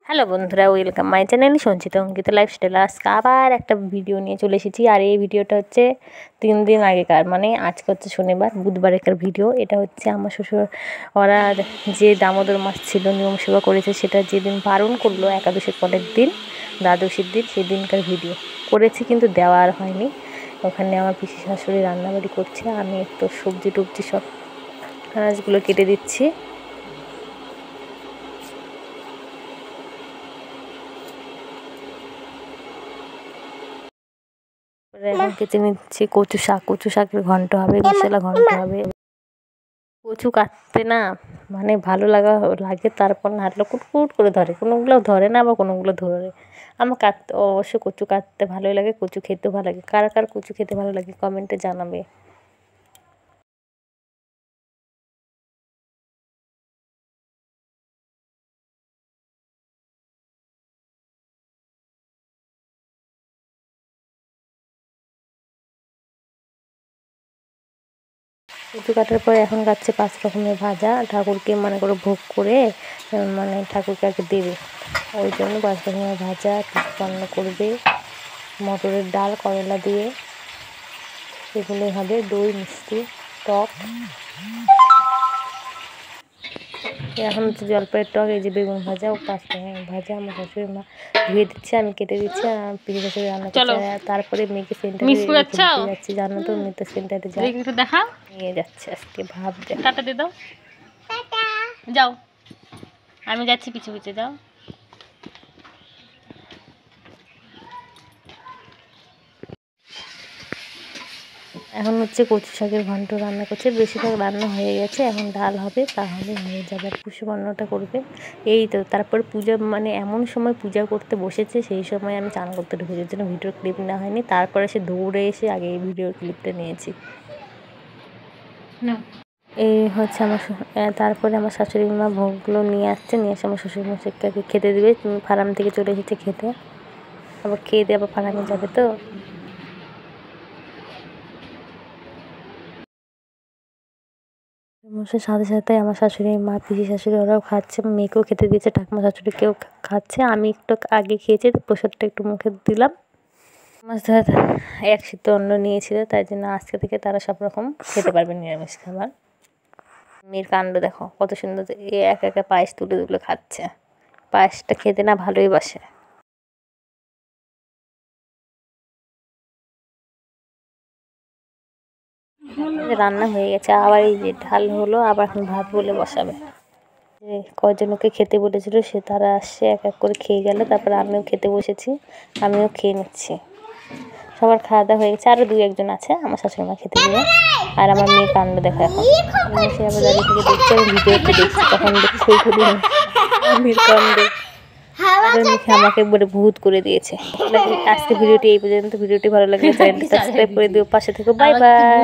Hello বন্ধুরা, welcome my channel Sanchita Ankita lifestyle. আজকে আবার একটা ভিডিও নিয়ে চলে এসেছি। আর এই ভিডিওটা হচ্ছে 3 দিন আগেকার, মানে আজকে হচ্ছে শনিবার, বুধবারের ভিডিও। এটা হচ্ছে আমার শ্বশুর ওরা যে দামোদর মাস ছিল, নিয়ম সেবা করেছে, সেটা যেদিন পালন করলো একাদশীর পরের দিন, দ্বাদশীর দিন, সেই দিনকার ভিডিও করেছি, কিন্তু দেওয়া আর হয়নি। ওখানে আমার পিসি শাশুড়ি রান্নাবাড়ি করছে, আমি একটু সবজি টবজি সব আনাজগুলো কেটে দিচ্ছি। এখন কেটে নিচ্ছি কচু শাক। কচু শাকের ঘন্ট হবে, মশলা ঘন্ট হবে। কচু কাটতে না মানে ভালো লাগে, তারপর নাড়লে কুটকুট করে ধরে, কোনোগুলো ধরে না, আবার কোনোগুলো ধরে। আমার কাটতে অবশ্য কচু কাটতে ভালোই লাগে, কচু খেতেও ভালো লাগে। কার কার কচু খেতে ভালো লাগে কমেন্টে জানাবে। কচু কাটার পরে এখন কাটছে 5 রকমের ভাজা, ঠাকুরকে মনে করে ভোগ করে, মানে ঠাকুরকে আগে দেবে, ওই জন্য 5 রকমের ভাজা রান্না করবে। মটরের ডাল, করলা দিয়ে, এগুলোই হবে। দই, মিষ্টি, টক। এখন হচ্ছে জলপাইয়ের টক, এই যে বেগুন ভাজা ও 5 রকমের ভাজা। আমার শাশুড়ি মা ধুয়ে দিচ্ছে, আমি কেটে দিচ্ছি, আর পিসি শাশুড়ি রান্না করছে। তারপরে মেয়েকে সেন্টারে যাচ্ছি, জানো তো, মেয়ে তো সেন্টারে যায়, নিয়ে যাচ্ছে আজকে। ভাব টাটা দিয়ে দাও, যাও, আমি যাচ্ছি পিছু পিছু, যাও। এখন হচ্ছে কচু শাকের ঘন্ট রান্না করছে, বেশিরভাগ রান্না হয়ে গেছে, এখন ডাল হবে, তাহলে হয়ে যাবে। পুষ্পান্নটা করবে, এই তো। তারপর পূজা, মানে এমন সময় পূজা করতে বসেছে, সেই সময় আমি চান করতে ঢুকেছি, জন্য ভিডিওর ক্লিপ নেওয়া হয়নি। তারপরে সে দৌড়ে এসে আগে এই ভিডিওর ক্লিপটা নিয়েছি। এই হচ্ছে আমার, তারপরে আমার শাশুড়ি মা ভোগগুলো নিয়ে আসছে, নিয়ে এসে আমার শ্বশুর মশাইকে খেতে দেবে। ফার্ম থেকে চলে এসেছে খেতে, আবার খেয়ে দিয়ে আবার ফার্মে যাবে তো। মশার সাথে সাথে আমার শাশুড়ি মা, পিসি শাশুড়ি ওরাও খাচ্ছে, মেয়েকেও খেতে দিয়েছে, ঠাকুমা শাশুড়িকেও খাচ্ছে। আমি একটু আগে খেয়েছি, প্রসাদটা একটু মুখে দিলাম। আমার সাথে এক সিদ্ধ অন্ন নিয়েছিল, তাই জন্য আজকে থেকে তারা সব রকম খেতে পারবে নিরামিষ খাবার। মেয়ের কাণ্ড দেখো কত সুন্দর, এ একা একা পায়েস তুলে তুলে খাচ্ছে। পায়েসটা খেতে না ভালোই বাসে। রান্না হয়ে গেছে, আবার এই যে ঢাল হলো, আবার এখন ভাত বলে বসাবে। যে কজনকে খেতে বলেছিল সে তারা আসছে, এক এক করে খেয়ে গেল, তারপরে আমিও খেতে বসেছি, আমিও খেয়ে নিচ্ছি। সবার খাওয়া দাওয়া হয়ে গেছে, আরও 2-1 আছে আমার শাশুড়ি মা খেতে দেবে। আর আমার মেয়ে কাণ্ড দেখো, এখন সে আবার দাঁড়িয়ে থেকে দেখছে, আমি ভিডিওতে দেখছি, তখন দেখছি মেয়ের কাণ্ড। মুখে আমাকে বলে ভূত করে দিয়েছে। আজকে ভিডিওটি এই পর্যন্ত। ভিডিওটি ভালো লাগলে চ্যানেলটি সাবস্ক্রাইব করে দিও, পাশে থেকো। Bye bye.